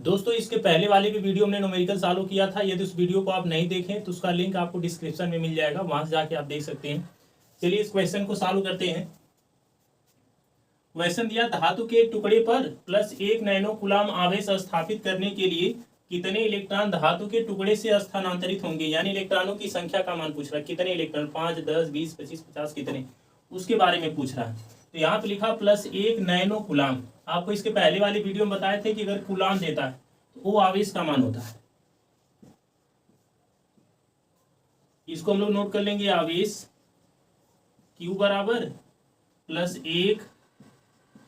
दोस्तों इसके पहले वाले भी वीडियो हमने न्यूमेरिकल सॉल्व किया था। यदि उस वीडियो को आप नहीं देखें तो उसका लिंक आपको डिस्क्रिप्शन में मिल जाएगा, वहां से जाके आप देख सकते हैं। चलिए इस क्वेश्चन को सॉल्व करते हैं। क्वेश्चन दिया, धातु के एक टुकड़े पर +1 नैनो कूलाम आवेश स्थापित करने के लिए कितने इलेक्ट्रॉन धातु के टुकड़े से स्थानांतरित होंगे। यानी इलेक्ट्रॉनों की संख्या का मान पूछ रहा है, कितने इलेक्ट्रॉन, 5, 10, 20, 25, 50 कितने, उसके बारे में पूछ रहा है। तो यहाँ पे लिखा +1 नैनो कूलाम। आपको इसके पहले वाले वीडियो में बताए थे कि अगर कूलाम देता है तो वो आवेश का मान होता है। इसको हम लोग नोट कर लेंगे, आवेश Q बराबर +1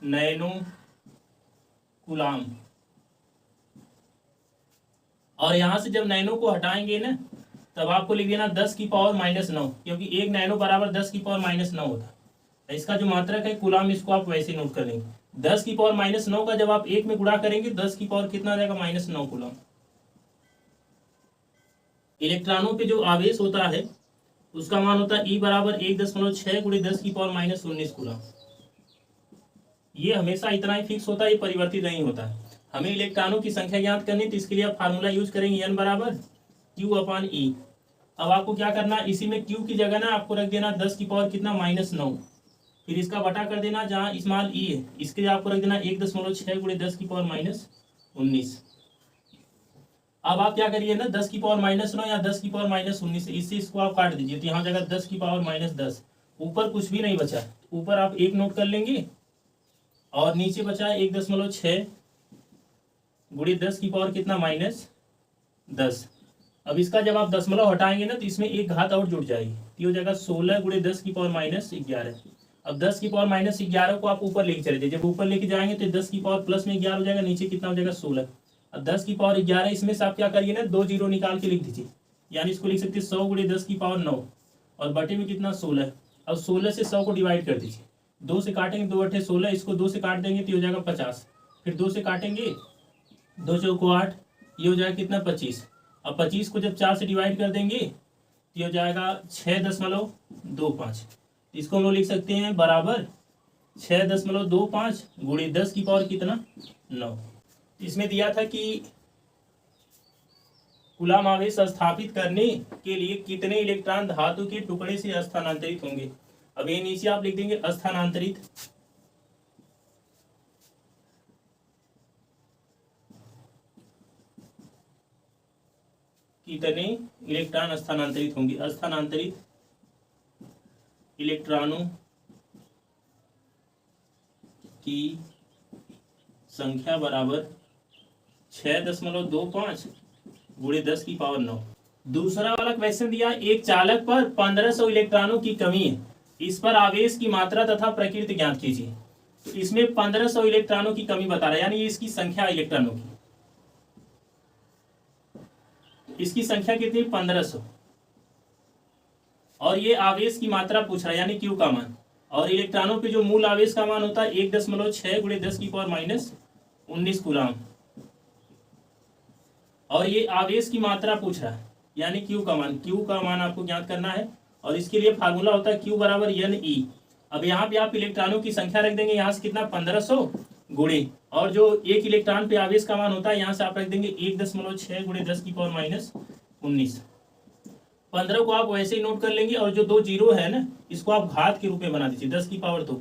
नैनो कूलाम। और यहां से जब नैनो को हटाएंगे ना तब आपको लिख देना 10 की पावर -9, क्योंकि 1 नैनो बराबर 10 की पावर -9 होता है। इसका जो मात्रक है कूलाम, इसको आप वैसे नोट कर लेंगे। 10 की पावर -9 का जब आप 1 में गुणा करेंगे 10 की पावर कितना आ जाएगा, -9 कूलाम। इलेक्ट्रॉनों पे जो आवेश होता है उसका मान होता है E बराबर 1.6 × 10 की पावर -19 कूलाम। ये हमेशा इतना ही फिक्स होता है, ये परिवर्तित नहीं होता है। हमें इलेक्ट्रॉनों की संख्या ज्ञात करनी, तो इसके लिए आप फार्मूला यूज करेंगे N बराबर Q/E। अब आपको क्या करना, इसी में Q की जगह ना आपको रख देना 10 की पावर कितना, -9। फिर इसका बटा कर देना, जहाँ स्मॉल E है इसके लिए आपको रख देना 1.6 × 10 की पावर -19। अब आप क्या करिए ना, 10 की पावर -9 या 10 की पावर -19, इससे इसको आप काट दीजिए, तो यहाँ जगह 10 की पावर -10, ऊपर कुछ भी नहीं बचा। ऊपर आप 1 नोट कर लेंगे और नीचे बचा 1.6 × 10 की पावर कितना, -10। अब इसका जब आप दशमलव हटाएंगे ना तो इसमें एक घात और जुड़ जाएगी, तो ये जगह 16 × 10 की पावर -11। अब 10 की पावर -11 को आप ऊपर लेके चले जाइए, जब ऊपर लेके जाएंगे तो 10 की पावर +11 हो जाएगा, नीचे कितना हो जाएगा, 16। अब 10 की पावर 11, इसमें से आप क्या करिए ना, 2 जीरो निकाल के लिख दीजिए, यानी इसको लिख सकते 100 × 10 की पावर 9 और बटे में कितना, 16। अब 16 से 100 को डिवाइड कर दीजिए, 2 से काटेंगे 2 × 8 16, इसको 2 से काट देंगे तो हो जाएगा 50। फिर 2 से काटेंगे 2 चौको 8, ये हो जाएगा कितना, 25। अब 25 को जब 4 से डिवाइड कर देंगे तो ये हो जाएगा 6.25। इसको हम लोग लिख सकते हैं बराबर 6.25 × 10 की पावर कितना, 9। इसमें दिया था कि कूलाम आवेश स्थापित करने के लिए कितने इलेक्ट्रॉन धातु के टुकड़े से स्थानांतरित होंगे। अब ये नीचे आप लिख देंगे स्थानांतरित, कितने इलेक्ट्रॉन स्थानांतरित होंगे। स्थानांतरित इलेक्ट्रॉनों की संख्या बराबर 6.25 × 10 की पावर 9। दूसरा वाला क्वेश्चन दिया, एक चालक पर 1500 इलेक्ट्रॉनों की कमी है, इस पर आवेश की मात्रा तथा प्रकृति ज्ञात कीजिए। तो इसमें 1500 इलेक्ट्रॉनों की कमी बता रहा है, यानी इसकी संख्या इलेक्ट्रॉनों की, इसकी संख्या कितनी, 1500। और ये आवेश की मात्रा पूछ रहा है, यानी Q का मान। और इलेक्ट्रॉनों पे जो मूल आवेश का मान होता है 1.6 × 10 की पावर -19 कूलाम। और ये आवेश की मात्रा पूछ रहा है, यानी Q का मान। Q का मान आपको ज्ञात करना है और इसके लिए फार्मूला होता है Q बराबर NE। अब यहाँ पे आप इलेक्ट्रॉनों की संख्या रख देंगे, यहाँ से कितना, 1500 गुणे, और जो एक इलेक्ट्रॉन पे आवेश का मान होता है यहाँ से आप रख देंगे 1.6 × 10 की पावर -19। 15 को आप वैसे ही नोट कर लेंगे, और जो 2 जीरो है ना इसको आप घात के रूप में बना दीजिए, 10 की पावर 2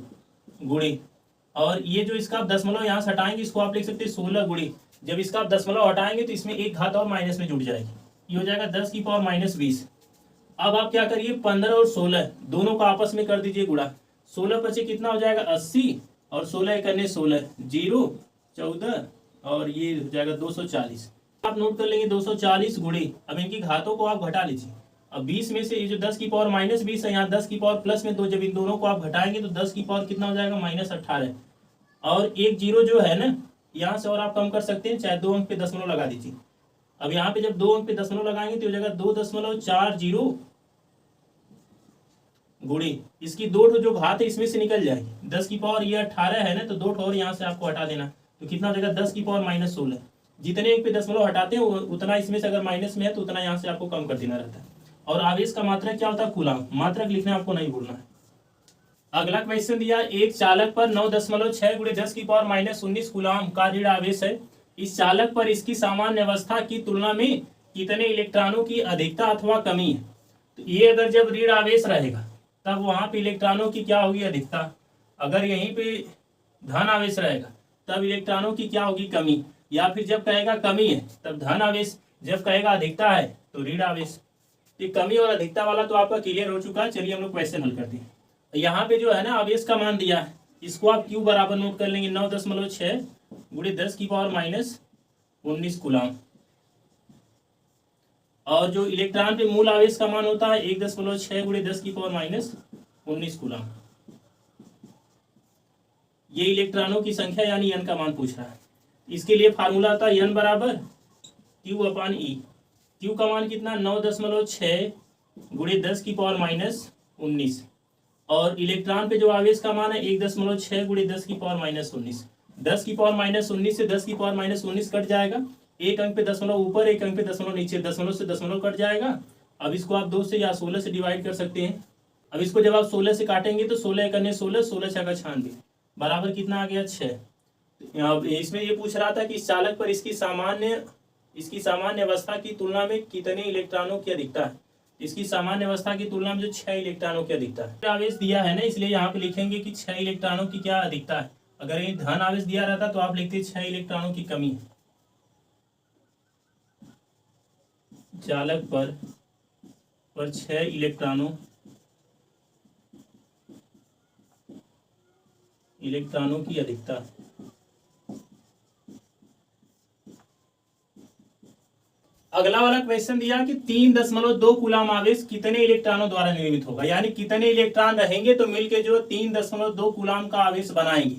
गुणे, और ये जो इसका आप दशमलव यहाँ से हटाएंगे इसको आप लिख सकते हैं 16 गुणे। जब इसका आप दशमलव हटाएंगे तो इसमें एक घात और माइनस में जुड़ जाएगी, ये हो जाएगा 10 की पावर -20। अब आप क्या करिए, 15 और 16 दोनों को आपस में कर दीजिए गुणा, 16 पचे कितना हो जाएगा, 80, और 16 करने 16, 0, 14, और ये हो जाएगा 240। आप नोट कर लेंगे 240 गुणे। अब इनकी घातों को आप घटा लीजिए। अब 20 में से ये जो 10 की पावर -20 है, यहाँ 10 की पावर प्लस में 2, जब इन दोनों को आप घटाएंगे तो 10 की पावर कितना हो जाएगा, -18। और एक जीरो जो है ना यहाँ से और आप कम कर सकते हैं, चाहे 2 अंक पे दशमलव लगा दीजिए। अब यहाँ पे जब 2 अंक पे दशमलव लगाएंगे तो हो जाएगा 2.40 गुणे, इसकी 2 जो घात है इसमें से निकल जाएगी। 10 की पावर ये 18 है ना, तो 2 और यहाँ से आपको हटा देना, तो कितना हो जाएगा, 10 की पावर -16। जितने एक पे दशमलव हटाते हैं उतना इसमें से अगर माइनस में है तो उतना यहाँ से आपको कम कर देना रहता है। और आवेश का मात्रक क्या होता है, कूलाम। मात्रक लिखना आपको नहीं भूलना है। अगला क्वेश्चन दिया, एक चालक पर 9.6 × 10 की पावर -19 कूलाम का ऋण आवेश है, इस चालक पर इसकी सामान्य अवस्था की तुलना में कितने इलेक्ट्रॉनों की अधिकता अथवा कमी है। तो ये अगर जब ऋण आवेश रहेगा तब वहां पे इलेक्ट्रॉनों की क्या होगी, अधिकता। अगर यहीं पे धन आवेश रहेगा तब इलेक्ट्रॉनों की क्या होगी, कमी। या फिर जब कहेगा कमी है तब धन आवेश, जब कहेगा अधिकता है तो ऋण आवेश। ये कमी और अधिकता वाला तो आपका क्लियर हो चुका है। चलिए हम लोग क्वेश्चन हल करते हैं। यहाँ पे जो है ना आवेश का मान दिया है, इसको आप Q बराबर नोट कर लेंगे 9.6 गुणे 10 की पावर माइनस 19 कूलम। और जो इलेक्ट्रॉन पे मूल आवेश का मान होता है 1.6 गुणे 10 की पावर माइनस 19 कूलम। ये इलेक्ट्रॉनों की संख्या यानी n का मान पूछ रहा है। इसके लिए फार्मूला था n बराबर Q/E। Q का मान कितना, 9.6 गुणे 10 की पावर माइनस 19। और इलेक्ट्रॉन पे जो आवेश का मान है 1.6 गुणे 10 की पावर माइनस 19। 10 की पावर माइनस 19 से 10 की पावर माइनस 19 कट जाएगा। एक अंक पे दशमलव ऊपर, एक अंक पे दशमलव नीचे, दशमलव से दशमलव कट जाएगा। अब इसको आप 2 से या 16 से डिवाइड कर सकते हैं। अब इसको जब आप 16 से काटेंगे तो 16 एकने 16, 16 छक्का 96 बराबर कितना आ गया, 6। इसमें ये पूछ रहा था कि इस चालक पर इसकी सामान्य अवस्था की तुलना में कितने इलेक्ट्रॉनों की अधिकता है। इसकी सामान्य अवस्था की तुलना में जो 6 इलेक्ट्रॉनों की अधिकता है। आवेश दिया है ना, इसलिए यहाँ पे लिखेंगे कि 6 इलेक्ट्रॉनों की क्या अधिकता है। अगर ये धन आवेश दिया रहता तो आप लिखते 6 इलेक्ट्रॉनों की कमी है। चालक पर 6 इलेक्ट्रॉनों की अधिकता। अगला वाला क्वेश्चन दिया कि 3.2 कूलम आवेश कितने इलेक्ट्रॉनों द्वारा निर्मित होगा, यानी कितने इलेक्ट्रॉन रहेंगे तो मिलके जो 3.2 कूलम का आवेश बनाएंगे।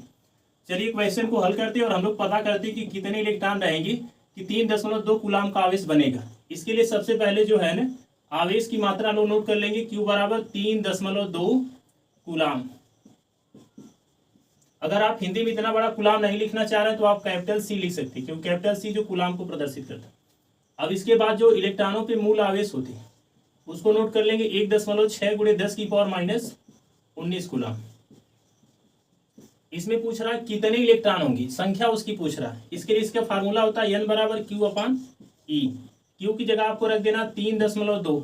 चलिए क्वेश्चन को हल करते हैं और हम लोग पता करते हैं कि कितने इलेक्ट्रॉन रहेंगे कि 3.2 कूलम का आवेश बनेगा। इसके लिए सबसे पहले जो है ना आवेश की मात्रा लोग नोट कर लेंगे, Q बराबर 3.2 कूलम। अगर आप हिंदी में इतना बड़ा कूलम नहीं लिखना चाह रहे हैं तो आप कैपिटल C लिख सकते हैं, क्योंकि कैपिटल C जो कूलम को प्रदर्शित करता है। अब इसके बाद जो इलेक्ट्रॉनों पे मूल आवेश होते हैं उसको नोट कर लेंगे 1.6 गुणे 10 की पावर माइनस 19 कूलम। इसमें पूछ रहा है कितने इलेक्ट्रॉन होंगी, संख्या उसकी पूछ रहा है। इसके लिए इसका फार्मूला होता है n बराबर Q/E। Q की जगह आपको रख देना 3.2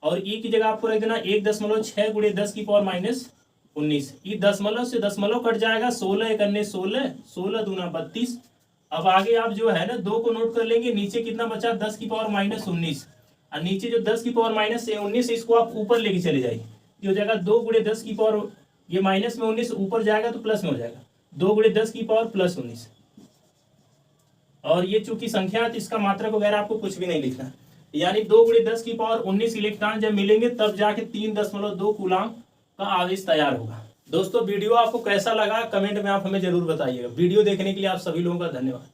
और E की जगह आपको रख देना 1.6 गुणे 10 की पावर माइनस 19। ये दशमलव से दशमलव कट जाएगा, 16 एकने 16, 16 दूना 32। अब आगे आप जो है ना 2 को नोट कर लेंगे। नीचे कितना बचा, 10 की पावर माइनस 19। और नीचे जो 10 की पावर माइनस 19 इसको आप ऊपर लेके चले जाइए, जो जगह 2 गुणे 10 की पावर, ये माइनस में 19 ऊपर जाएगा तो प्लस में हो जाएगा, 2 गुणे 10 की पावर प्लस 19। और ये चूंकि संख्या है तो इसका मात्रक वगैरह आपको कुछ भी नहीं लिखना, यानी 2 गुणे 10 की पावर 19 इलेक्ट्रॉन जब मिलेंगे तब जाके 3.2 कूलम का आवेश तैयार होगा। दोस्तों वीडियो आपको कैसा लगा कमेंट में आप हमें जरूर बताइएगा। वीडियो देखने के लिए आप सभी लोगों का धन्यवाद।